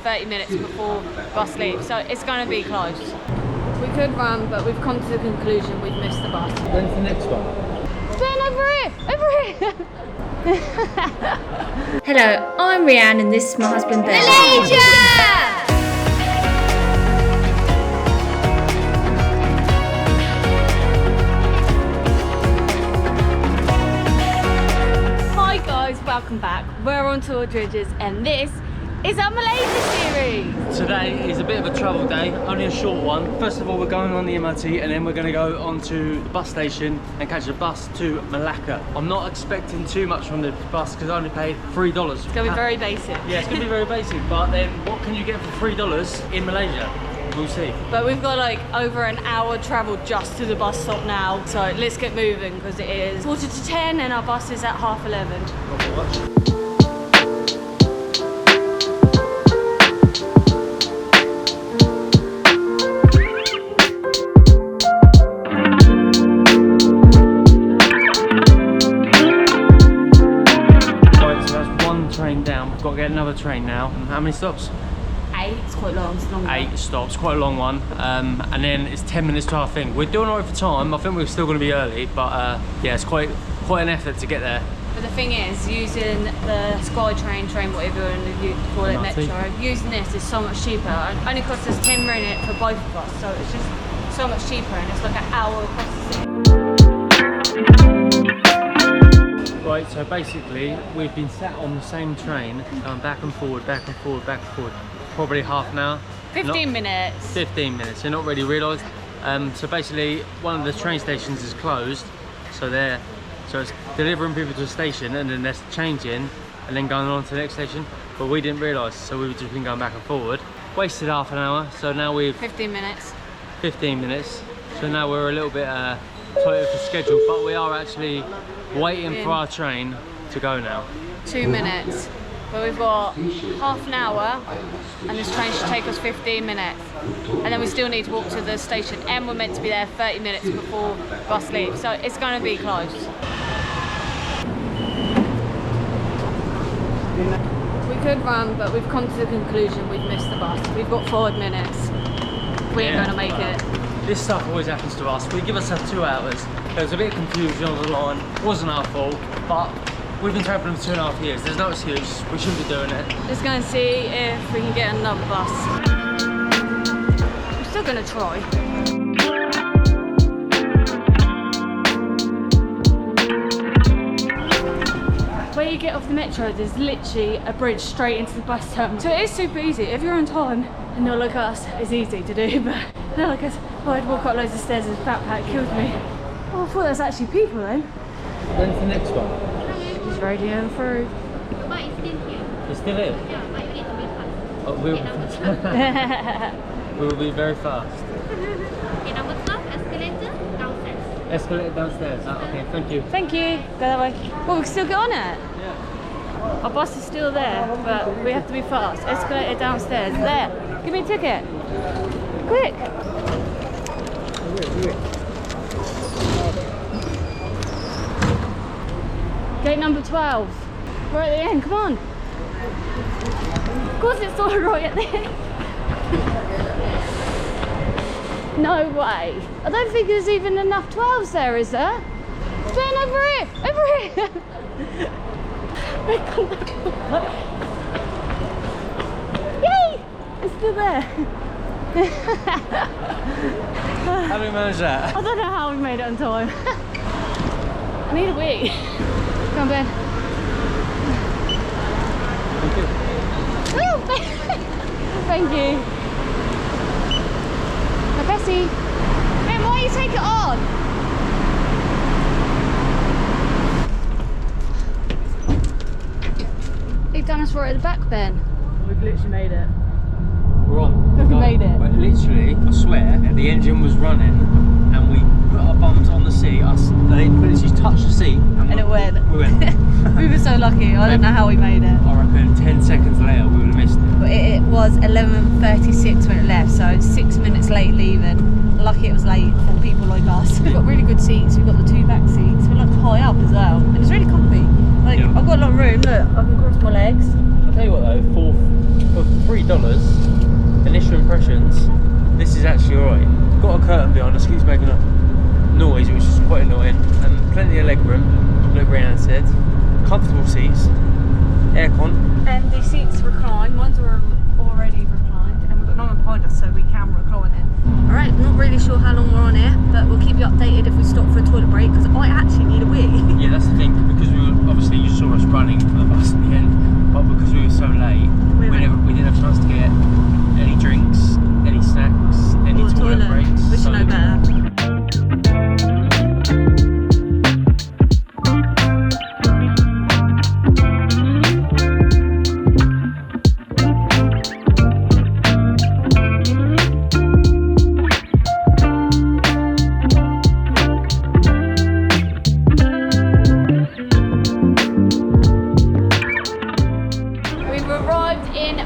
30 minutes before bus leaves, so it's going to be close. We could run, but we've come to the conclusion we've missed the bus. When's the next one? Ben, over here! Over here! Hello, I'm Reanne and this is my husband Ben. Malaysia! Hi guys, welcome back. We're on tour Dridgers and this is our Malaysia series. Today is a bit of a travel day, only a short one. First of all, we're going on the MRT and then we're going to go onto the bus station and catch a bus to Malacca. I'm not expecting too much from the bus because I only paid $3. It's going to be very basic. Yeah, it's going to be very basic, but then what can you get for $3 in Malaysia? We'll see. But we've got like over an hour travel just to the bus stop now. So let's get moving because it is 10:45 and our bus is at 11:30. Train down. We've got to get another train now. How many stops? 8. It's quite long. It's long. 8 stops, quite a long one. And then it's 10 minutes to our thing. We're doing alright for time. I think we're still going to be early, but yeah, it's quite an effort to get there. But the thing is, using the Sky train, whatever you call it, metro, using this is so much cheaper. It only costs us 10 ringgit for both of us, so it's just so much cheaper, and it's like an hour across the city. Right, so basically we've been sat on the same train going back and forward, probably half an hour. 15 minutes. 15 minutes, you're not really realised. So basically one of the train stations is closed, so it's delivering people to the station and then they're changing and then going on to the next station, but we didn't realise, so we've just been going back and forward. Wasted half an hour, so now we've 15 minutes. 15 minutes, so now we're a little bit tight with the schedule, but we are actually waiting for our train to go now. 2 minutes, but we've got half an hour and this train should take us 15 minutes, and then we still need to walk to the station, and we're meant to be there 30 minutes before bus leaves, so it's going to be close. We could run, but we've come to the conclusion we've missed the bus. We've got 5 minutes. We ain't going to make it. This stuff always happens to us. We give ourselves 2 hours. There was a bit of confusion on the line. It wasn't our fault, but we've been travelling for 2.5 years. There's no excuse. We shouldn't be doing it. Let's go and see if we can get another bus. I'm still going to try. Where you get off the metro, there's literally a bridge straight into the bus terminal. So it is super easy. If you're on time and not like us, it's easy to do, but not like us. Oh, I'd walk up loads of stairs with a backpack, killed me. Oh, I thought there's actually people then. When's the next one? Just radioing through. But it's still here. It's still here? Yeah, but you need to be fast. Oh, we will be very fast. Okay, number 12, escalator, downstairs. Escalator downstairs. Okay, thank you. Thank you. Go that way. Well, we can still get on it. Yeah. Our bus is still there, but we have to be fast. Escalator downstairs. There. Give me a ticket. Quick. Gate number 12. We're at the end. Come on. Of course it's all right at the end. No way. I don't think there's even enough 12s there, is there? Ben, over here. Over here. Yay! It's still there. How do we manage that? I don't know how we made it on time. I need a wee. Come on, Ben. Thank you. Now, Bessie. Ben, why you take it on? They've done us right at the back, Ben. We've literally made it. We're on. We made it. But literally, I swear, the engine was running and we put our bums on the seat. They literally touched the seat And it went. We went. We were so lucky. I don't know how we made it. I reckon 10 seconds later we would have missed it. But it was 11:36 when it left, so 6 minutes late leaving. Lucky it was late for people like us. We've got really good seats. We've got the 2 back seats. We're like high up as well, and it's really comfy. Like, Yeah. I've got a lot of room. Look, I can cross my legs. tell you what though, for $3, initial impressions, this is actually alright. Got a curtain behind us, keeps making a noise, which is quite annoying, and plenty of leg room, like Reanne said. Comfortable seats, aircon. And the seats recline. Ones were already reclined, and we've got no one behind us, so we can recline it. Alright, not really sure how long we're on here, but we'll keep you updated if we stop for a toilet break, because I actually need a wee. Yeah, that's the thing, because we were, obviously you saw us running for the bus in the end, but because we were so late, we didn't have a chance to get any drinks, any snacks, any toilet breaks. We should know better.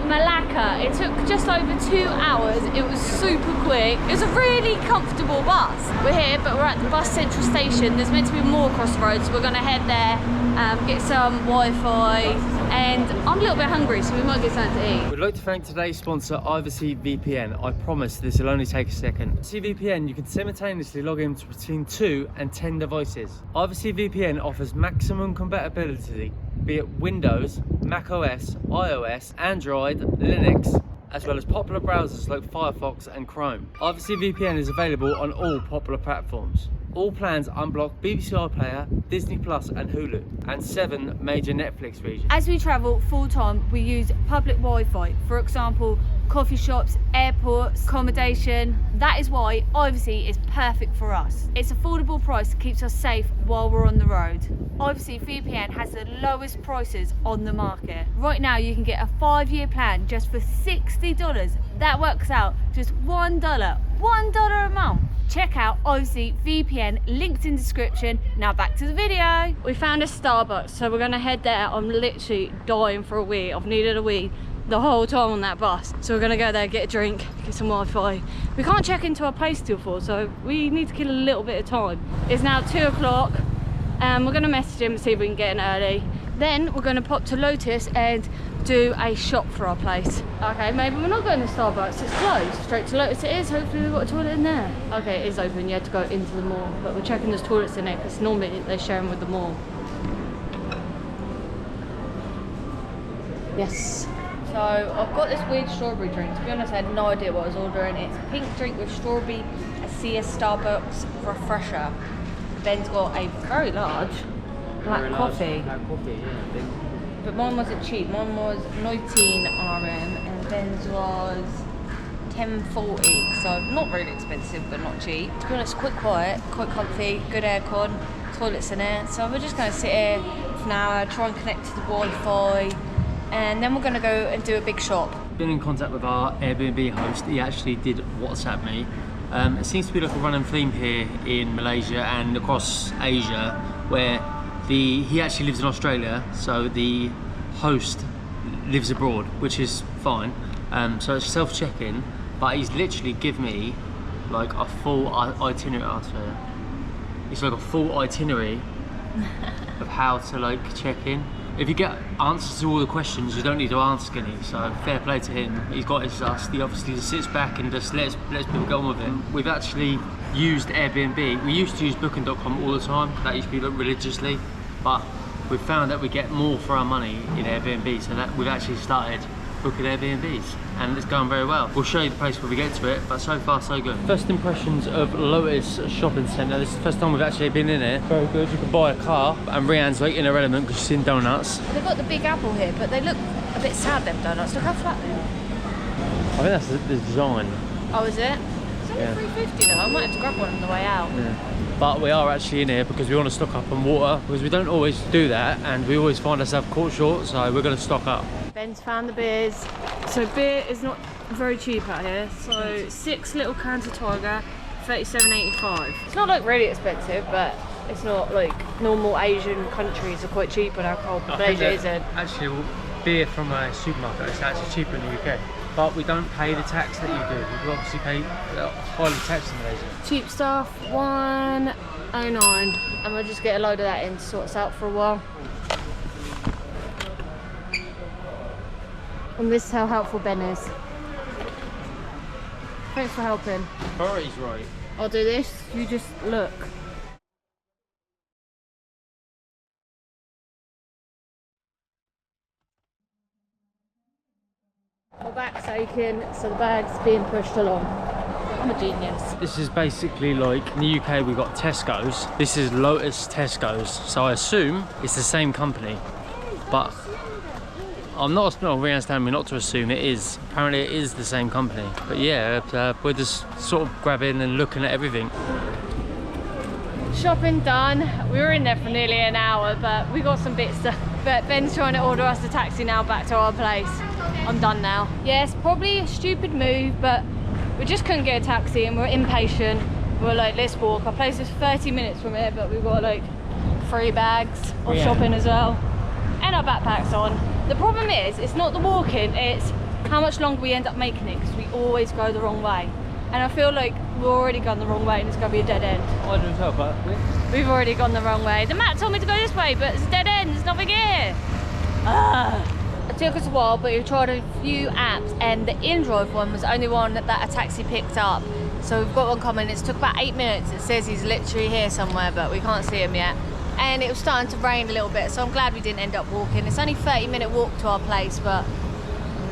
Malacca. It took just over 2 hours. It was super quick. It was a really comfortable bus. We're here, but we're at the bus central station. There's meant to be more across the road, so we're going to head there, get some Wi-Fi, and I'm a little bit hungry, so we might get something to eat. We'd like to thank today's sponsor, Overseas VPN. I promise this will only take a second. Overseas VPN, you can simultaneously log in to between 2 and 10 devices. Overseas VPN offers maximum compatibility, be it Windows, Mac OS, iOS, Android, Linux, as well as popular browsers like Firefox and Chrome. Overseas VPN is available on all popular platforms. All plans unblock BBC iPlayer, Disney Plus and Hulu, and 7 major Netflix regions. As we travel full time, we use public Wi-Fi, for example, coffee shops, airports, accommodation. That is why Overseas is perfect for us. It's affordable price, keeps us safe while we're on the road. Overseas VPN has the lowest prices on the market. Right now you can get a 5-year plan just for $60. That works out just $1 a month. Check out Overseas VPN, linked in description. Now back to the video. We found a Starbucks, so we're gonna head there. I'm literally dying for a wee. I've needed a wee the whole time on that bus. So we're gonna go there, get a drink, get some Wi-Fi. We can't check into our place till 4, so we need to kill a little bit of time. It's now 2 o'clock, and we're gonna message him and see if we can get in early. Then we're gonna pop to Lotus and do a shop for our place. Okay, maybe we're not going to Starbucks, it's closed. Straight to Lotus it is, hopefully we've got a toilet in there. Okay, it is open, you had to go into the mall, but we're checking there's toilets in there because normally they share them with the mall. Yes. So I've got this weird strawberry drink. To be honest, I had no idea what I was ordering. It's a pink drink with strawberry, a Starbucks refresher. Ben's got a very large black coffee. Black coffee, yeah. But mine wasn't cheap. Mine was 19 RM and Ben's was 10.40. So not really expensive, but not cheap. To be honest, quite quiet, quite comfy, good aircon, toilets in there. So we're just going to sit here for an hour, try and connect to the Wi-Fi, and then we're going to go and do a big shop. Been in contact with our Airbnb host. He actually did WhatsApp me. It seems to be like a running theme here in Malaysia and across Asia, where he actually lives in Australia, so the host lives abroad, which is fine. So it's self-check-in, but he's literally given me like a full itinerary. It's like a full itinerary of how to like check in. If you get answers to all the questions, you don't need to ask any, so fair play to him. He's got his trust. He obviously just sits back and just lets people go on with it. We've actually used Airbnb. We used to use booking.com all the time. That used to be like religiously, but we've found that we get more for our money in Airbnb, so that we've actually started booking Airbnbs, and it's going very well. We'll show you the place when we get to it, but so far so good. First impressions of Lotus Shopping Centre. This is the first time we've actually been in here. Very good. You can buy a car, and Reanne's like in her element because she's in donuts. They've got the Big Apple here, but they look a bit sad, them donuts. Look how flat they are. I think that's the design. Oh, is it? It's only $3.50 though. I might have to grab one on the way out. Yeah. But we are actually in here because we want to stock up on water, because we don't always do that, and we always find ourselves caught short, so we're going to stock up. Ben's found the beers. So beer is not very cheap out here. So 6 little cans of Tiger, $37.85. It's not like really expensive, but it's not like normal Asian countries are quite cheap on alcohol. Malaysia isn't. Actually, beer from a supermarket is actually cheaper in the UK. But we don't pay the tax that you do. You obviously pay highly taxed in Malaysia. Cheap stuff, $1.09. And we'll just get a load of that in to sort us out for a while. And this is how helpful Ben is. Thanks for helping. Priority's right. I'll do this, you just look. My back's aching, so the bag's being pushed along. I'm a genius. This is basically like, in the UK we've got Tesco's. This is Lotus Tesco's, so I assume it's the same company. But I'm not, Reanne's telling me not to assume it is. Apparently it is the same company. But yeah, we're just sort of grabbing and looking at everything. Shopping done. We were in there for nearly an hour, but we got some bits done. But Ben's trying to order us a taxi now back to our place. I'm done now. Yes, probably a stupid move, but we just couldn't get a taxi and we're impatient. We're like, let's walk. Our place is 30 minutes from here, but we've got like 3 bags of shopping as well. And our backpacks on. The problem is, it's not the walking, it's how much longer we end up making it, because we always go the wrong way. And I feel like we've already gone the wrong way and it's going to be a dead end. I don't know, but we've already gone the wrong way. The map told me to go this way, but it's a dead end, there's nothing here. It took us a while, but we tried a few apps and the in-drive one was the only one that a taxi picked up. So we've got one coming. It's took about 8 minutes. It says he's literally here somewhere, but we can't see him yet. And it was starting to rain a little bit, so I'm glad we didn't end up walking. It's only a 30-minute walk to our place, but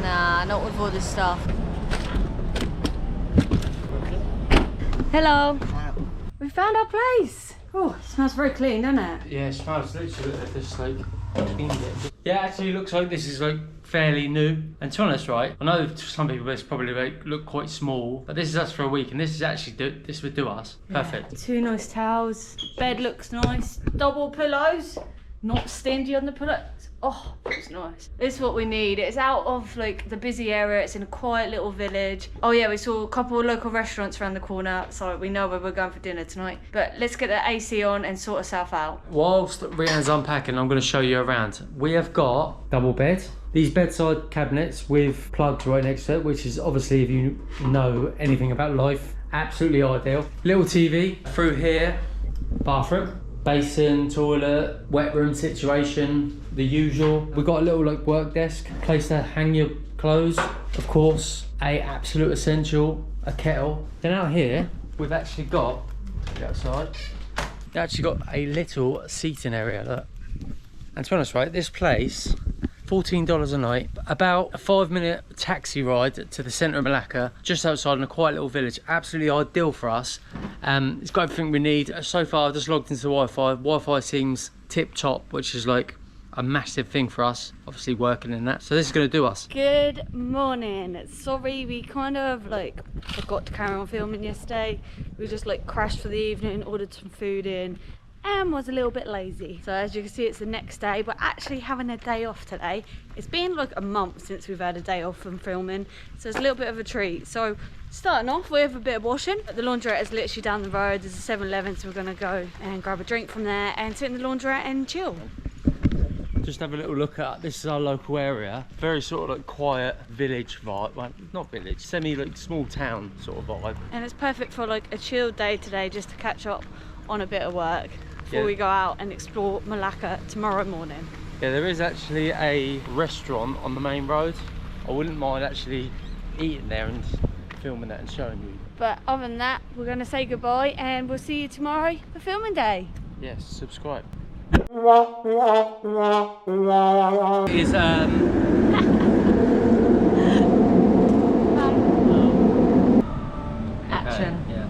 nah, not with all this stuff. Hello. We found our place. Oh, it smells very clean, doesn't it? yeah, it smells literally just like cleaned it. Yeah, actually looks like this is like fairly new. And to be honest, right, I know to some people this probably like look quite small, but this is us for a week, and this is actually this would do us perfect. 2 nice towels. Bed looks nice. Double pillows. Not stingy on the pillows. Oh, it's nice. This is what we need. It's out of like the busy area. It's in a quiet little village. Oh yeah, we saw a couple of local restaurants around the corner, so we know where we're going for dinner tonight. But let's get the AC on and sort ourselves out. Whilst Reanne's unpacking, I'm going to show you around. We have got double bed. These bedside cabinets with plugs right next to it, which is obviously, if you know anything about life, absolutely ideal. Little TV through here, bathroom. Basin, toilet, wet room situation, the usual. We've got a little like work desk, place to hang your clothes, of course, a absolute essential, a kettle. Then out here, we've actually got, outside, we've actually got a little seating area, look. And to be honest, right, this place, $14 a night, about a 5-minute taxi ride to the centre of Malacca, just outside in a quiet little village. Absolutely ideal for us. It's got everything we need. So far I've just logged into the Wi-Fi. Wi-Fi seems tip top, which is like a massive thing for us, obviously working in that. So this is going to do us. Good morning. Sorry, we kind of like forgot to carry on filming yesterday. We just like crashed for the evening, ordered some food in, and was a little bit lazy. So as you can see, it's the next day. We're actually having a day off today. It's been like a month since we've had a day off from filming, so it's a little bit of a treat. So starting off with a bit of washing. The laundrette is literally down the road. There's a 7-Eleven, so we're gonna go and grab a drink from there and sit in the laundrette and chill. Just have a little look at, this is our local area. Very sort of like quiet village vibe. Well, not village, semi like small town sort of vibe. And it's perfect for like a chill day today, just to catch up on a bit of work before we go out and explore Malacca tomorrow morning. Yeah, there is actually a restaurant on the main road. I wouldn't mind actually eating there and filming that and showing you. But other than that, we're going to say goodbye and we'll see you tomorrow for filming day. Yes, subscribe. Is action. Okay, yeah.